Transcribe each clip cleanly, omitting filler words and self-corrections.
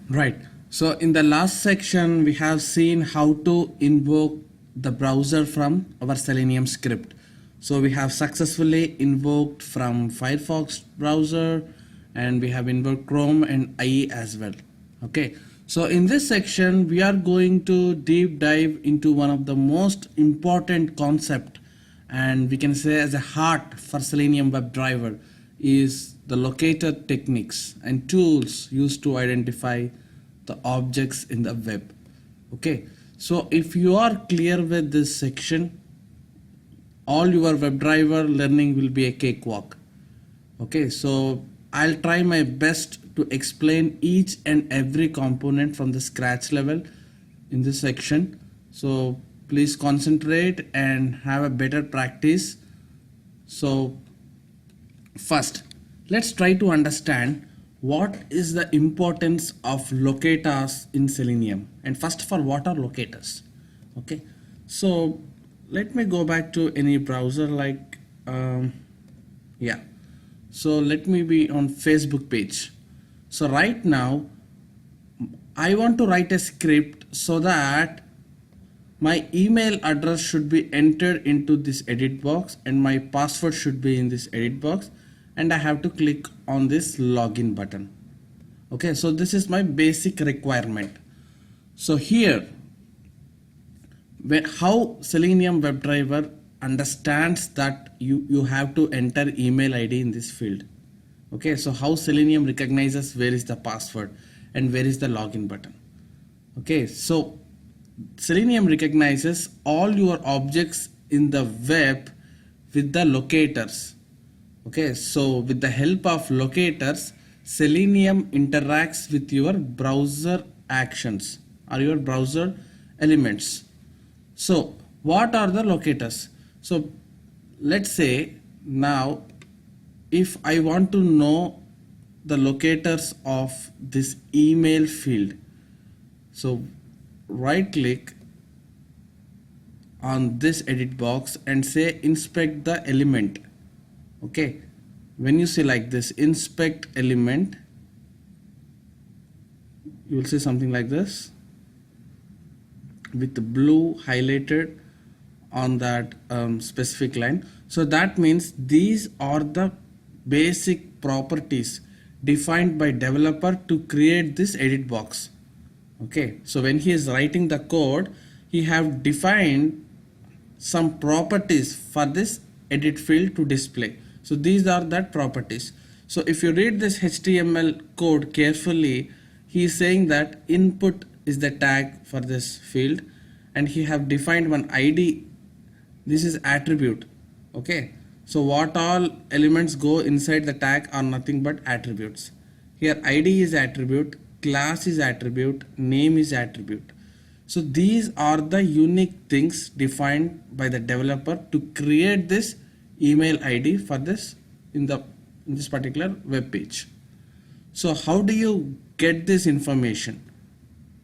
Right. So in the last section, we have seen how to invoke the browser from our Selenium script. So we have successfully invoked from Firefox browser, and we have invoked Chrome and IE as well. Okay. So in this section, we are going to deep dive into one of the most important concept, and we can say as a heart for Selenium WebDriver, is the locator techniques and tools used to identify the objects in the web. Okay, so if you are clear with this section, all your WebDriver learning will be a cakewalk. Okay, so I'll try my best to explain each and every component from the scratch level in this section. So please concentrate and have a better practice. So first, let's try to understand what is the importance of locators in Selenium. And first of all, what are locators? Okay, so let me go back to any browser like yeah, so let me be on Facebook page. So right now I want to write a script so that my email address should be entered into this edit box and my password should be in this edit box, and I have to click on this login button. Okay, so this is my basic requirement. So here, how Selenium WebDriver understands that you have to enter email ID in this field. Okay, so how Selenium recognizes where is the password and where is the login button. Okay, so Selenium recognizes all your objects in the web with the locators. Okay, so with the help of locators, Selenium interacts with your browser actions or your browser elements. So what are the locators? So let's say now if I want to know the locators of this email field, so right click on this edit box and say inspect the element. Okay, when you say like this, inspect element, you will see something like this with the blue highlighted on that specific line. So that means these are the basic properties defined by developer to create this edit box. Okay, so when he is writing the code, he have defined some properties for this edit field to display. So these are that properties. So if you read this HTML code carefully, he is saying that input is the tag for this field, and he have defined one ID. This is attribute. Okay, so what all elements go inside the tag are nothing but attributes. Here ID is attribute, class is attribute, name is attribute. So these are the unique things defined by the developer to create this email ID for this in this particular web page. So how do you get this information?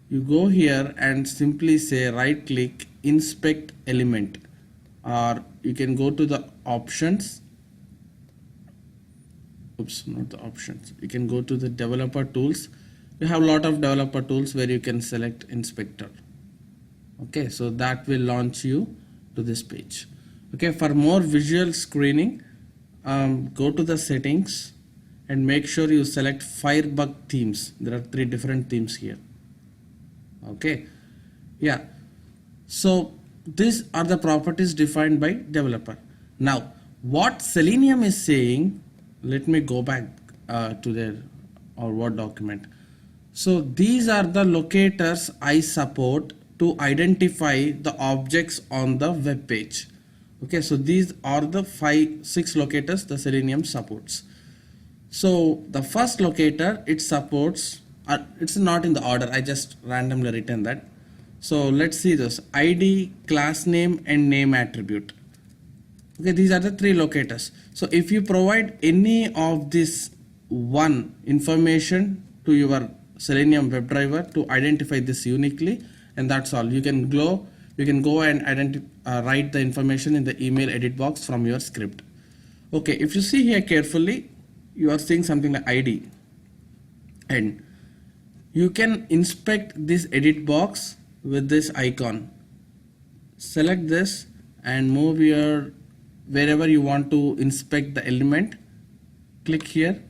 You go here and simply say right click inspect element, or you can go to the options. Oops, not the options. You can go to the developer tools. You have a lot of developer tools where you can select inspector. Okay, so that will launch you to this page. Okay, for more visual screening, go to the settings and make sure you select Firebug themes. There are 3 different themes here. Okay, yeah, so these are the properties defined by developer. Now what Selenium is saying, let me go back to their or Word document. So these are the locators I support to identify the objects on the web page. Okay, so these are the 6 locators the Selenium supports. So the first locator, it supports, it's not in the order, I just randomly written that. So let's see this: ID, class name and name attribute. Okay, these are the 3 locators. So if you provide any of this one information to your Selenium WebDriver to identify this uniquely, and that's all. You can go and write the information in the email edit box from your script. Okay, if you see here carefully, you are seeing something like ID, and You can inspect this edit box with this icon. Select this and move your wherever you want to inspect the element. Click here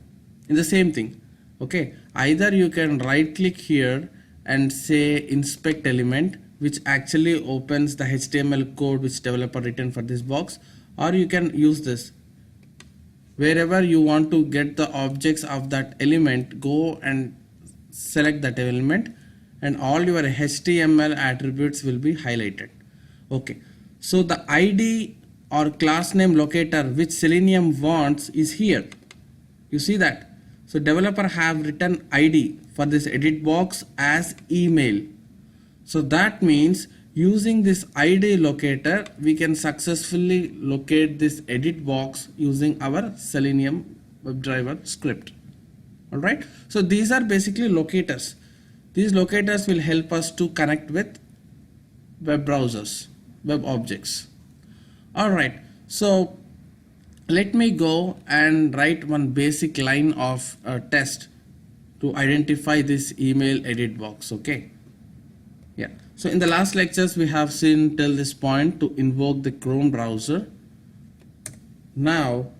in the same thing. Okay, either you can right click here and say inspect element, which actually opens the HTML code which developer written for this box, or you can use this. Wherever you want to get the objects of that element, go and select that element and all your HTML attributes will be highlighted. Okay, so the ID or class name locator which Selenium wants is here. You see that? So developer have written ID for this edit box as email. So that means using this ID locator, we can successfully locate this edit box using our Selenium WebDriver script. Alright, so these are basically locators. These locators will help us to connect with web browsers, web objects. Alright, so let me go and write one basic line of test to identify this email edit box. Okay. Yeah. So in the last lectures we have seen till this point to invoke the Chrome browser. Now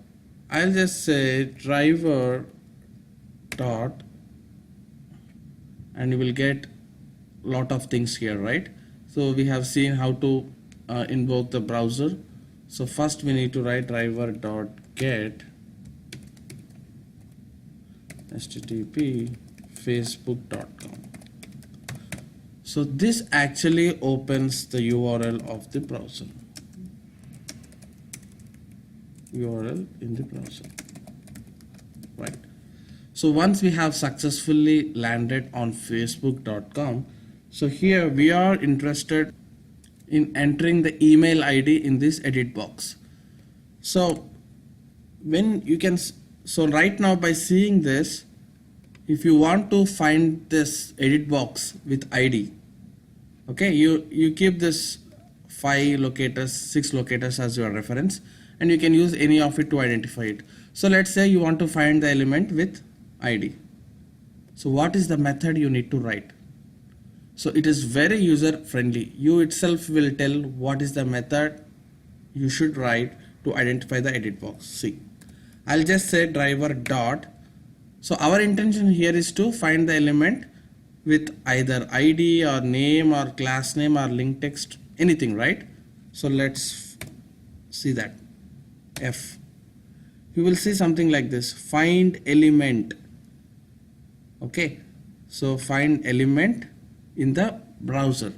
I'll just say driver dot and you will get lot of things here, right? So we have seen how to invoke the browser. So first we need to write driver dot get http facebook.com. So this actually opens the URL of the browser. URL in the browser. Right. So once we have successfully landed on facebook.com, so here we are interested in entering the email ID in this edit box. So when you can, so right now by seeing this, if you want to find this edit box with ID, okay, you keep this 5 locators, 6 locators as your reference, and you can use any of it to identify it. So let's say you want to find the element with ID. So what is the method you need to write? So it is very user friendly. You itself will tell what is the method you should write to identify the edit box. See, I'll just say driver dot. So our intention here is to find the element with either ID or name or class name or link text, anything, right? So let's see that. F. You will see something like this, find element. Okay, so find element in the browser.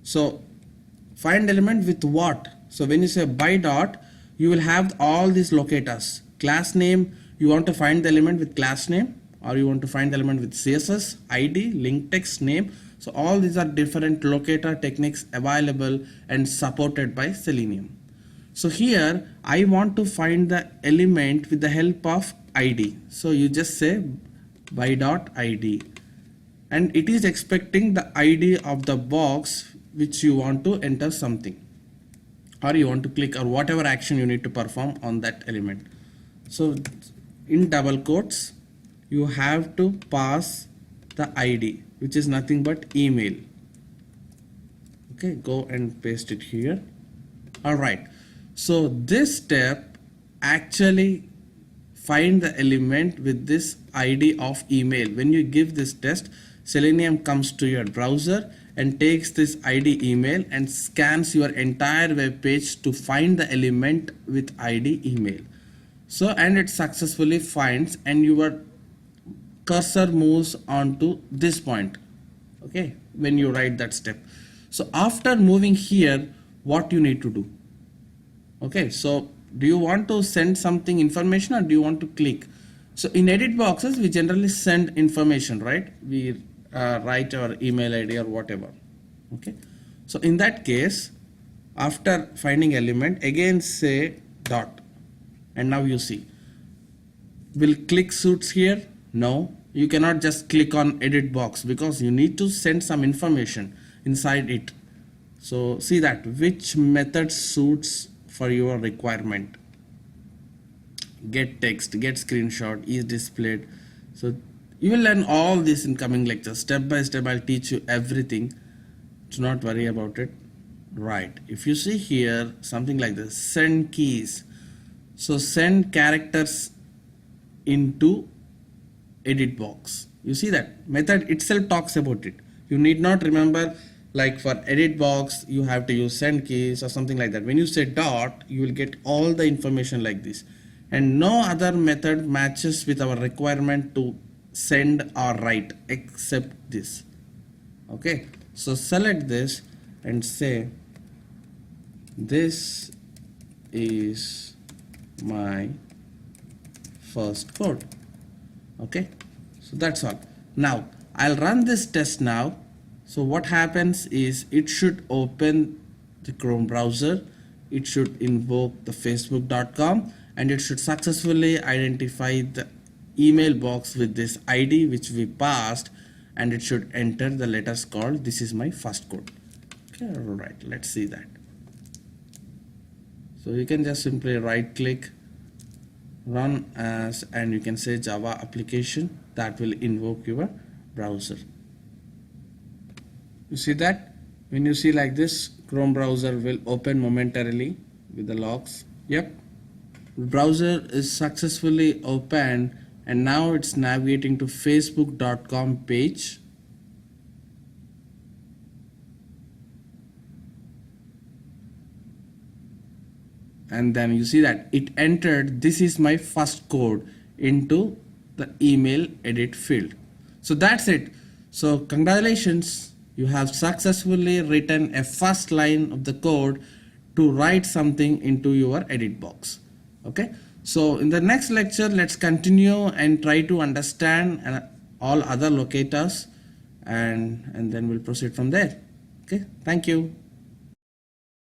So find element with what? So when you say by dot, you will have all these locators. Class name, you want to find the element with class name, or you want to find the element with CSS, ID, link text, name. So all these are different locator techniques available and supported by Selenium. So here I want to find the element with the help of ID. So you just say by dot ID, and it is expecting the ID of the box which you want to enter something, or you want to click, or whatever action you need to perform on that element. So in double quotes you have to pass the ID, which is nothing but email. Okay, go and paste it here. Alright, so this step actually find the element with this ID of email. When you give this test, Selenium comes to your browser and takes this ID email and scans your entire web page to find the element with ID email. So, and it successfully finds, and your cursor moves on to this point. Okay, when you write that step. So after moving here, what you need to do? Okay, so do you want to send something information, or do you want to click? So in edit boxes we generally send information, right? We write our email ID or whatever. Okay, so in that case, after finding element, again say dot, and now you see, will click suits here? No, you cannot just click on edit box because you need to send some information inside it. So see that which method suits for your requirement. Get text, get screenshot is displayed. So You will learn all this in coming lectures. Step by step I'll teach you everything. Do not worry about it. Right, if you see here something like this, send keys. So send characters into edit box. You see that method itself talks about it. You need not remember, like for edit box you have to use send keys or something like that. When you say dot, you will get all the information like this, and no other method matches with our requirement to send or write except this. Okay, so select this and say this is my first code. Okay, so that's all. Now I'll run this test now. So what happens is it should open the Chrome browser, it should invoke the facebook.com, and it should successfully identify the email box with this ID which we passed, and it should enter the letters called this is my first code. Okay, all right, let's see that. So you can just simply right click, run as, and you can say Java application. That will invoke your browser. You see that? When you see like this, Chrome browser will open momentarily with the logs. Yep, the browser is successfully opened, and now it's navigating to facebook.com page. And then you see that it entered this is my first code into the email edit field. So that's it. So congratulations, you have successfully written a first line of the code to write something into your edit box. Okay, so in the next lecture let's continue and try to understand all other locators, and then we'll proceed from there. Okay, thank you.